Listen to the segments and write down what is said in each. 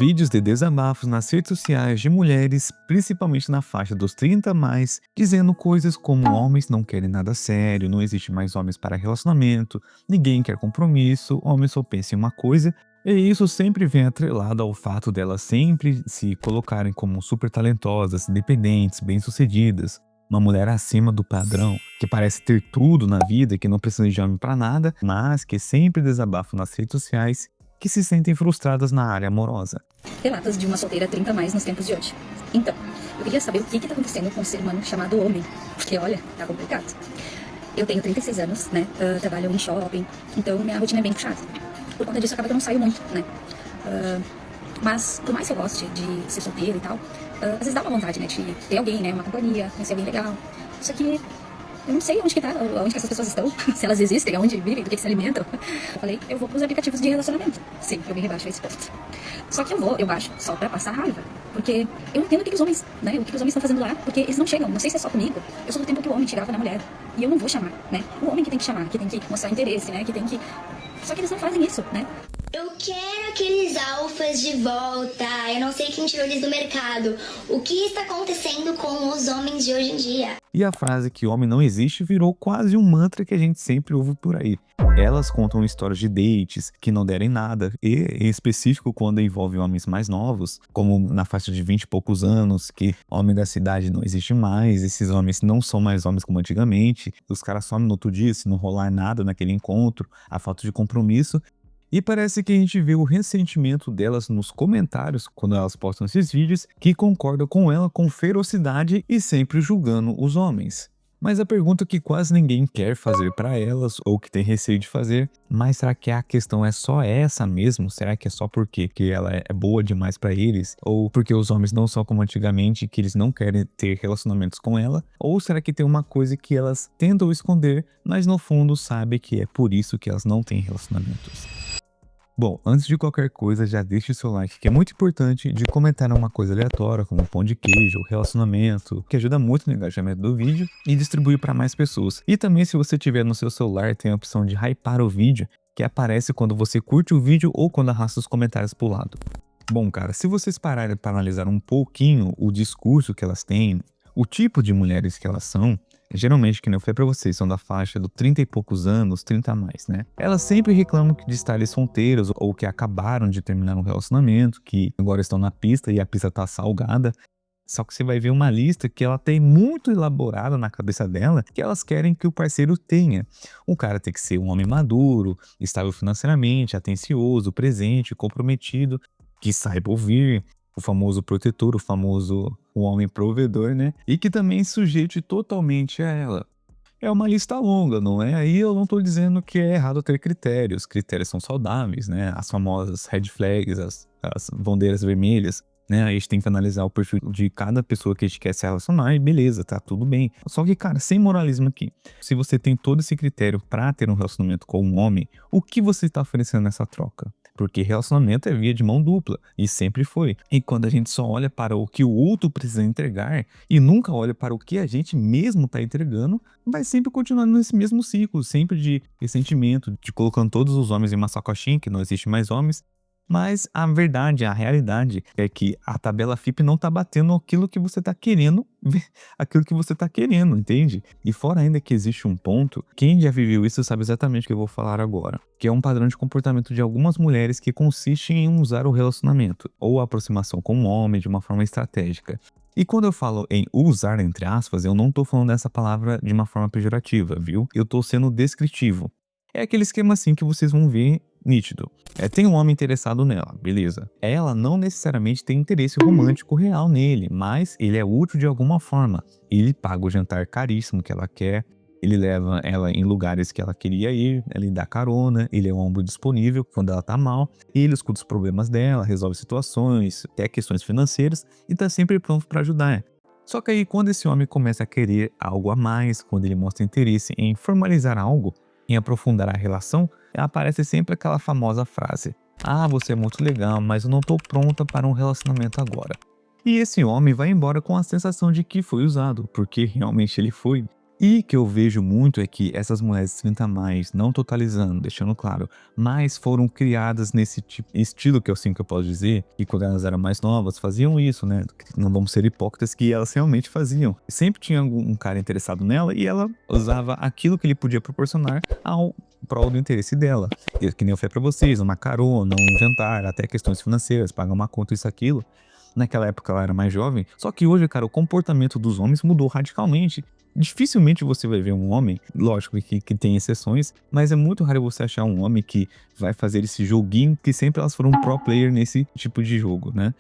Vídeos de desabafos nas redes sociais de mulheres, principalmente na faixa dos 30 a mais, dizendo coisas como homens não querem nada sério, não existe mais homens para relacionamento, ninguém quer compromisso, homens só pensam em uma coisa, e isso sempre vem atrelado ao fato delas sempre se colocarem como super talentosas, independentes, bem-sucedidas. Uma mulher acima do padrão, que parece ter tudo na vida, que não precisa de homem para nada, mas que sempre desabafam nas redes sociais, que se sentem frustradas na área amorosa. Relatos de uma solteira 30 a mais nos tempos de hoje. Então, eu queria saber o que tá acontecendo com um ser humano chamado homem. Porque, olha, tá complicado. Eu tenho 36 anos, né? Trabalho em shopping, então minha rotina é bem puxada. Por conta disso, acaba que eu não saio muito, né? Mas, por mais que eu goste de ser solteira e tal, às vezes dá uma vontade, né? De ter alguém, né? Uma companhia, conhecer alguém legal. Só que eu não sei onde que tá, onde que essas pessoas estão, se elas existem, onde vivem, do que se alimentam. Eu falei, eu vou pros aplicativos de relacionamento. Sim, eu me rebaixo a esse ponto. Só que eu acho, só pra passar raiva. Porque eu entendo o que os homens, né? O que os homens estão fazendo lá, porque eles não chegam. Não sei se é só comigo. Eu sou do tempo que o homem chegava na mulher. E eu não vou chamar, né? O homem que tem que chamar, que tem que mostrar interesse, né? Que tem que... Só que eles não fazem isso, né? Eu quero aqueles alfas de volta. Eu não sei quem tirou eles do mercado. O que está acontecendo com os homens de hoje em dia? E a frase que homem não existe virou quase um mantra que a gente sempre ouve por aí. Elas contam histórias de dates que não derem nada, e em específico quando envolve homens mais novos, como na faixa de 20 e poucos anos, que homem da cidade não existe mais, esses homens não são mais homens como antigamente, os caras somem no outro dia se não rolar nada naquele encontro, a falta de compromisso. E parece que a gente vê o ressentimento delas nos comentários, quando elas postam esses vídeos, que concordam com ela com ferocidade e sempre julgando os homens. Mas a pergunta que quase ninguém quer fazer para elas, ou que tem receio de fazer, mas será que a questão é só essa mesmo? Será que é só porque que ela é boa demais para eles? Ou porque os homens não são como antigamente, que eles não querem ter relacionamentos com ela? Ou será que tem uma coisa que elas tentam esconder, mas no fundo sabem que é por isso que elas não têm relacionamentos? Bom, antes de qualquer coisa, já deixe o seu like, que é muito importante, de comentar uma coisa aleatória, como pão de queijo, relacionamento, que ajuda muito no engajamento do vídeo, e distribuir para mais pessoas. E também, se você tiver no seu celular, tem a opção de hypar o vídeo, que aparece quando você curte o vídeo ou quando arrasta os comentários pro lado. Bom, cara, se vocês pararem para analisar um pouquinho o discurso que elas têm, o tipo de mulheres que elas são, geralmente, que nem eu falei pra vocês, são da faixa do 30 e poucos anos, 30 a mais, né? Elas sempre reclamam de estarem solteiras ou que acabaram de terminar um relacionamento, que agora estão na pista e a pista tá salgada. Só que você vai ver uma lista que ela tem muito elaborada na cabeça dela, que elas querem que o parceiro tenha. O cara tem que ser um homem maduro, estável financeiramente, atencioso, presente, comprometido, que saiba ouvir, o famoso protetor, o homem provedor, né? E que também sujeite totalmente a ela. É uma lista longa, não é? Aí eu não tô dizendo que é errado ter critérios. Critérios são saudáveis, né? As famosas red flags, as bandeiras vermelhas, né? A gente tem que analisar o perfil de cada pessoa que a gente quer se relacionar e beleza, tá tudo bem. Só que, cara, sem moralismo aqui. Se você tem todo esse critério pra ter um relacionamento com um homem, o que você tá oferecendo nessa troca? Porque relacionamento é via de mão dupla, e sempre foi. E quando a gente só olha para o que o outro precisa entregar, e nunca olha para o que a gente mesmo está entregando, vai sempre continuar nesse mesmo ciclo, sempre de ressentimento, de colocando todos os homens em uma sacoxinha, que não existe mais homens. Mas a verdade, a realidade é que a tabela FIPE não tá batendo aquilo que você tá querendo, aquilo que você tá querendo, entende? E fora ainda que existe um ponto, quem já viveu isso sabe exatamente o que eu vou falar agora, que é um padrão de comportamento de algumas mulheres que consiste em usar o relacionamento ou a aproximação com um homem de uma forma estratégica. E quando eu falo em usar, entre aspas, eu não tô falando dessa palavra de uma forma pejorativa, viu? Eu tô sendo descritivo. É aquele esquema assim que vocês vão ver nítido. Tem um homem interessado nela, beleza. Ela não necessariamente tem interesse romântico real nele, mas ele é útil de alguma forma. Ele paga o jantar caríssimo que ela quer, ele leva ela em lugares que ela queria ir, ele dá carona, ele é um ombro disponível quando ela tá mal, ele escuta os problemas dela, resolve situações, até questões financeiras e tá sempre pronto para ajudar. Só que aí quando esse homem começa a querer algo a mais, quando ele mostra interesse em formalizar algo, em aprofundar a relação, aparece sempre aquela famosa frase: "Ah, você é muito legal, mas eu não tô pronta para um relacionamento agora." E esse homem vai embora com a sensação de que foi usado, porque realmente ele foi. E que eu vejo muito é que essas mulheres 30 a mais, não totalizando, deixando claro, mas foram criadas nesse tipo, estilo que eu assim que eu posso dizer, que quando elas eram mais novas faziam isso, né? Não vamos ser hipócritas, que elas realmente faziam. Sempre tinha um cara interessado nela e ela usava aquilo que ele podia proporcionar ao prol do interesse dela. Que nem eu falei pra vocês, uma carona, um jantar, até questões financeiras, pagar uma conta, isso, aquilo. Naquela época ela era mais jovem, só que hoje, cara, o comportamento dos homens mudou radicalmente. Dificilmente você vai ver um homem, lógico que tem exceções, mas é muito raro você achar um homem que vai fazer esse joguinho, que sempre elas foram pro player nesse tipo de jogo, né?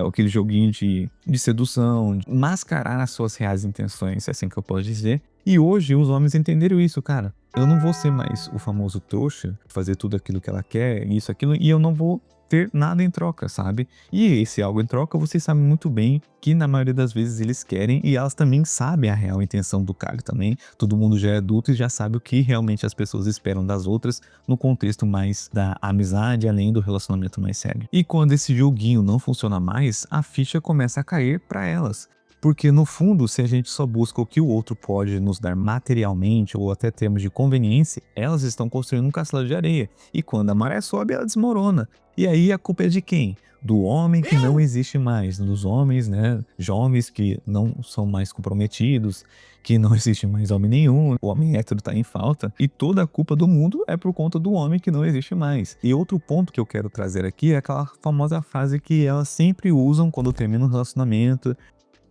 Aquele joguinho de sedução, de mascarar as suas reais intenções, é assim que eu posso dizer. E hoje os homens entenderam isso, cara. Eu não vou ser mais o famoso trouxa, fazer tudo aquilo que ela quer, isso, aquilo, e eu não vou ter nada em troca, sabe? E esse algo em troca, vocês sabem muito bem que na maioria das vezes eles querem e elas também sabem a real intenção do cara também. Todo mundo já é adulto e já sabe o que realmente as pessoas esperam das outras no contexto mais da amizade, além do relacionamento mais sério. E quando esse joguinho não funciona mais, a ficha começa a cair para elas. Porque no fundo, se a gente só busca o que o outro pode nos dar materialmente ou até termos de conveniência, elas estão construindo um castelo de areia. E quando a maré sobe, ela desmorona. E aí a culpa é de quem? Do homem que não existe mais, dos homens, né, jovens que não são mais comprometidos, que não existe mais homem nenhum, o homem hétero tá em falta, e toda a culpa do mundo é por conta do homem que não existe mais. E outro ponto que eu quero trazer aqui é aquela famosa frase que elas sempre usam quando terminam um relacionamento,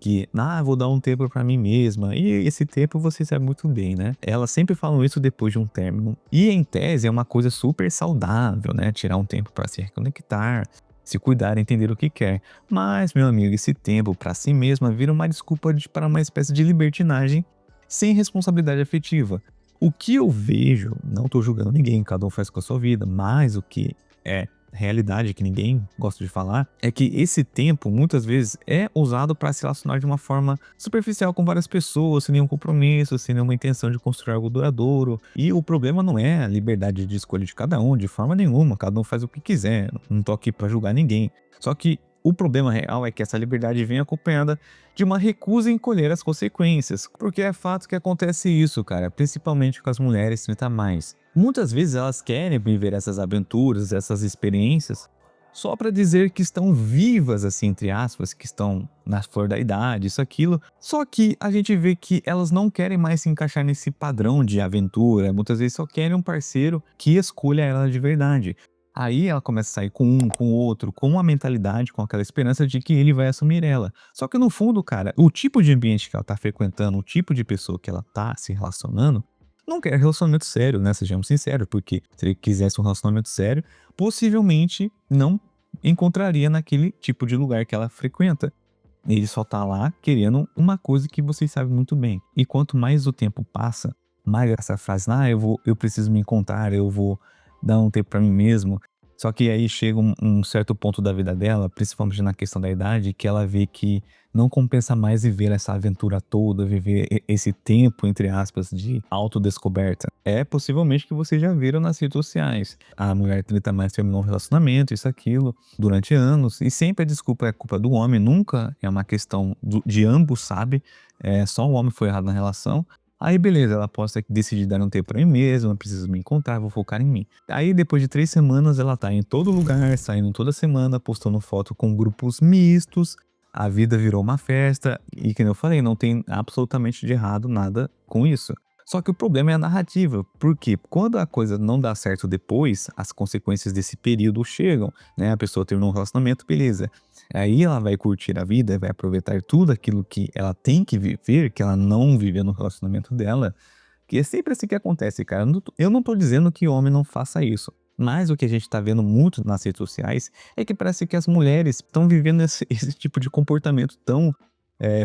que, vou dar um tempo pra mim mesma. E esse tempo você sabe muito bem, né? Elas sempre falam isso depois de um término. E em tese é uma coisa super saudável, né? Tirar um tempo pra se reconectar, se cuidar, entender o que quer. Mas, meu amigo, esse tempo pra si mesma vira uma desculpa para uma espécie de libertinagem sem responsabilidade afetiva. O que eu vejo, não tô julgando ninguém, cada um faz com a sua vida, mas o que é realidade que ninguém gosta de falar, é que esse tempo muitas vezes é usado para se relacionar de uma forma superficial com várias pessoas, sem nenhum compromisso, sem nenhuma intenção de construir algo duradouro. E o problema não é a liberdade de escolha de cada um, de forma nenhuma, cada um faz o que quiser, não tô aqui para julgar ninguém. Só que o problema real é que essa liberdade vem acompanhada de uma recusa em colher as consequências, porque é fato que acontece isso, cara, principalmente com as mulheres 30 a mais. Muitas vezes elas querem viver essas aventuras, essas experiências, só para dizer que estão vivas, assim, entre aspas, que estão na flor da idade, isso, aquilo. Só que a gente vê que elas não querem mais se encaixar nesse padrão de aventura, muitas vezes só querem um parceiro que escolha ela de verdade. Aí ela começa a sair com um, com outro, com uma mentalidade, com aquela esperança de que ele vai assumir ela. Só que no fundo, cara, o tipo de ambiente que ela tá frequentando, o tipo de pessoa que ela tá se relacionando, não quer relacionamento sério, né? Sejamos sinceros, porque se ele quisesse um relacionamento sério, possivelmente não encontraria naquele tipo de lugar que ela frequenta. Ele só tá lá querendo uma coisa que vocês sabem muito bem. E quanto mais o tempo passa, mais essa frase, eu preciso me encontrar, eu vou dar um tempo pra mim mesmo. Só que aí chega um certo ponto da vida dela, principalmente na questão da idade, que ela vê que não compensa mais viver essa aventura toda, viver esse tempo, entre aspas, de autodescoberta. É possivelmente que vocês já viram nas redes sociais. A mulher 30 a mais terminou um relacionamento, isso, aquilo, durante anos. E sempre a desculpa é culpa do homem, nunca é uma questão de ambos, sabe? Só o homem foi errado na relação. Aí beleza, ela possa decidir dar um tempo pra mim mesma, preciso me encontrar, vou focar em mim. Aí depois de 3 semanas ela tá em todo lugar, saindo toda semana, postando foto com grupos mistos, a vida virou uma festa e, como eu falei, não tem absolutamente de errado nada com isso. Só que o problema é a narrativa, porque quando a coisa não dá certo depois, as consequências desse período chegam, né? A pessoa terminou um relacionamento, beleza. Aí ela vai curtir a vida, vai aproveitar tudo aquilo que ela tem que viver, que ela não viveu no relacionamento dela, que é sempre assim que acontece, cara. Eu não tô dizendo que homem não faça isso, mas o que a gente tá vendo muito nas redes sociais é que parece que as mulheres estão vivendo esse tipo de comportamento tão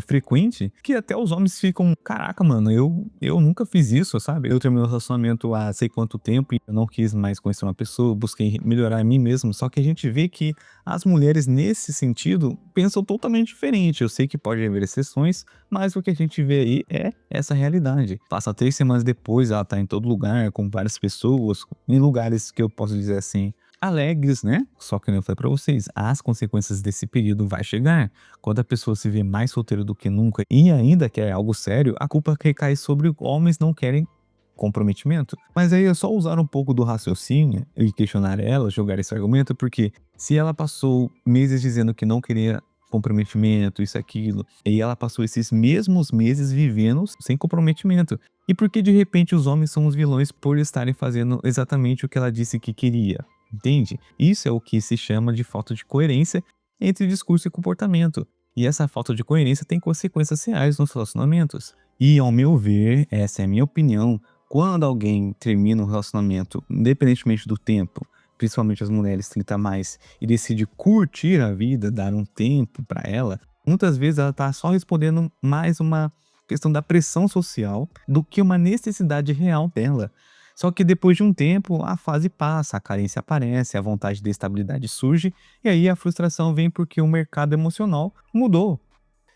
frequente, que até os homens ficam, caraca, mano, eu nunca fiz isso, sabe? Eu terminei um relacionamento há sei quanto tempo e eu não quis mais conhecer uma pessoa, busquei melhorar em mim mesmo, só que a gente vê que as mulheres nesse sentido pensam totalmente diferente. Eu sei que pode haver exceções, mas o que a gente vê aí é essa realidade. Passa 3 semanas depois, ela tá em todo lugar, com várias pessoas, em lugares que eu posso dizer assim, alegres, né? Só que, como eu falei pra vocês, as consequências desse período vai chegar. Quando a pessoa se vê mais solteira do que nunca e ainda quer algo sério, a culpa recai sobre homens não querem comprometimento. Mas aí é só usar um pouco do raciocínio e questionar ela, jogar esse argumento, porque se ela passou meses dizendo que não queria comprometimento, isso, aquilo, e ela passou esses mesmos meses vivendo sem comprometimento. E por que de repente os homens são os vilões por estarem fazendo exatamente o que ela disse que queria? Entende? Isso é o que se chama de falta de coerência entre discurso e comportamento. E essa falta de coerência tem consequências reais nos relacionamentos. E, ao meu ver, essa é a minha opinião, quando alguém termina um relacionamento, independentemente do tempo, principalmente as mulheres 30 a mais, e decide curtir a vida, dar um tempo pra ela, muitas vezes ela tá só respondendo mais uma questão da pressão social do que uma necessidade real dela. Só que depois de um tempo, a fase passa, a carência aparece, a vontade de estabilidade surge, e aí a frustração vem porque o mercado emocional mudou.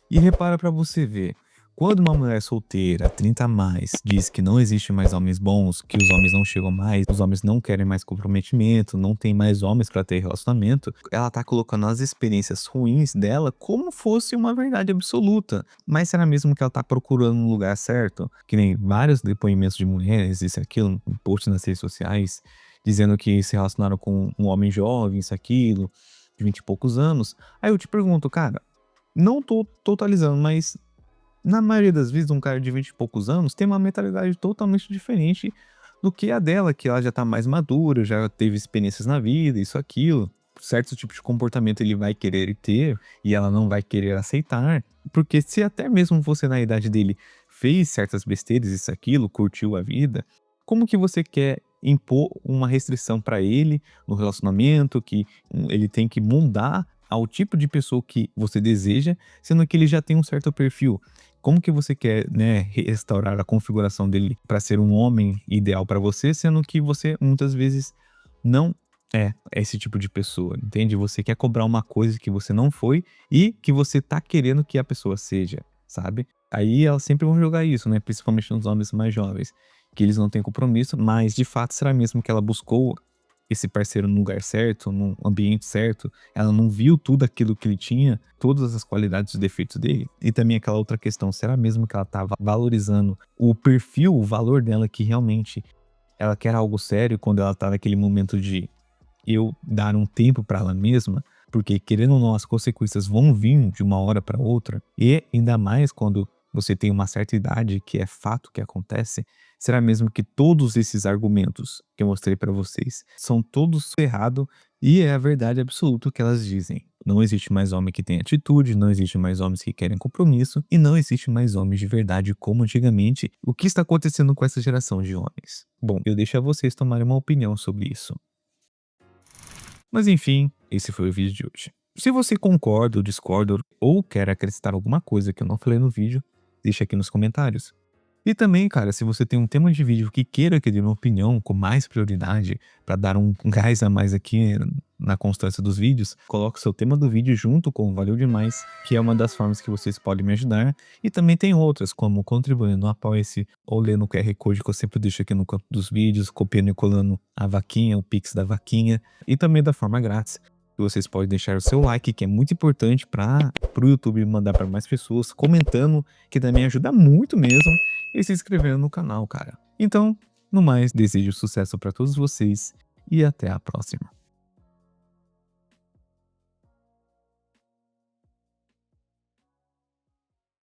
E repara pra você ver, quando uma mulher solteira, 30 a mais, diz que não existe mais homens bons, que os homens não chegam mais, os homens não querem mais comprometimento, não tem mais homens pra ter relacionamento, ela tá colocando as experiências ruins dela como fosse uma verdade absoluta. Mas será mesmo que ela tá procurando um lugar certo? Que nem vários depoimentos de mulheres, isso e aquilo, posts nas redes sociais, dizendo que se relacionaram com um homem jovem, isso e aquilo, de 20 e poucos anos. Aí eu te pergunto, cara, não tô totalizando, mas na maioria das vezes um cara de 20 e poucos anos tem uma mentalidade totalmente diferente do que a dela, que ela já tá mais madura, já teve experiências na vida, isso, aquilo. Certo tipo de comportamento ele vai querer ter e ela não vai querer aceitar. Porque se até mesmo você na idade dele fez certas besteiras, isso, aquilo, curtiu a vida, como que você quer impor uma restrição pra ele no relacionamento, que ele tem que mudar ao tipo de pessoa que você deseja, sendo que ele já tem um certo perfil? Como que você quer, né, restaurar a configuração dele para ser um homem ideal para você, sendo que você muitas vezes não é esse tipo de pessoa, entende? Você quer cobrar uma coisa que você não foi e que você tá querendo que a pessoa seja, sabe? Aí elas sempre vão jogar isso, né? Principalmente nos homens mais jovens, que eles não têm compromisso, mas de fato será mesmo que ela buscou esse parceiro no lugar certo, no ambiente certo, ela não viu tudo aquilo que ele tinha, todas as qualidades e defeitos dele. E também aquela outra questão, será mesmo que ela estava valorizando o perfil, o valor dela, que realmente ela quer algo sério quando ela tá naquele momento de eu dar um tempo para ela mesma? Porque querendo ou não, as consequências vão vir de uma hora para outra, e ainda mais quando você tem uma certa idade, que é fato que acontece. Será mesmo que todos esses argumentos que eu mostrei para vocês são todos errados e é a verdade absoluta o que elas dizem? Não existe mais homem que tem atitude, não existe mais homens que querem compromisso e não existe mais homens de verdade como antigamente. O que está acontecendo com essa geração de homens? Bom, eu deixo a vocês tomarem uma opinião sobre isso. Mas enfim, esse foi o vídeo de hoje. Se você concorda ou discorda ou quer acrescentar alguma coisa que eu não falei no vídeo, deixa aqui nos comentários. E também, cara, se você tem um tema de vídeo que queira que dê uma opinião com mais prioridade para dar um gás a mais aqui na constância dos vídeos, coloque o seu tema do vídeo junto com o Valeu Demais, que é uma das formas que vocês podem me ajudar. E também tem outras, como contribuindo no Apoia-se ou lendo o QR Code que eu sempre deixo aqui no campo dos vídeos, copiando e colando a vaquinha, o Pix da vaquinha, e também da forma grátis. Vocês podem deixar o seu like, que é muito importante para o YouTube mandar para mais pessoas, comentando, que também ajuda muito mesmo, e se inscrevendo no canal, cara. Então, no mais, desejo sucesso para todos vocês e até a próxima.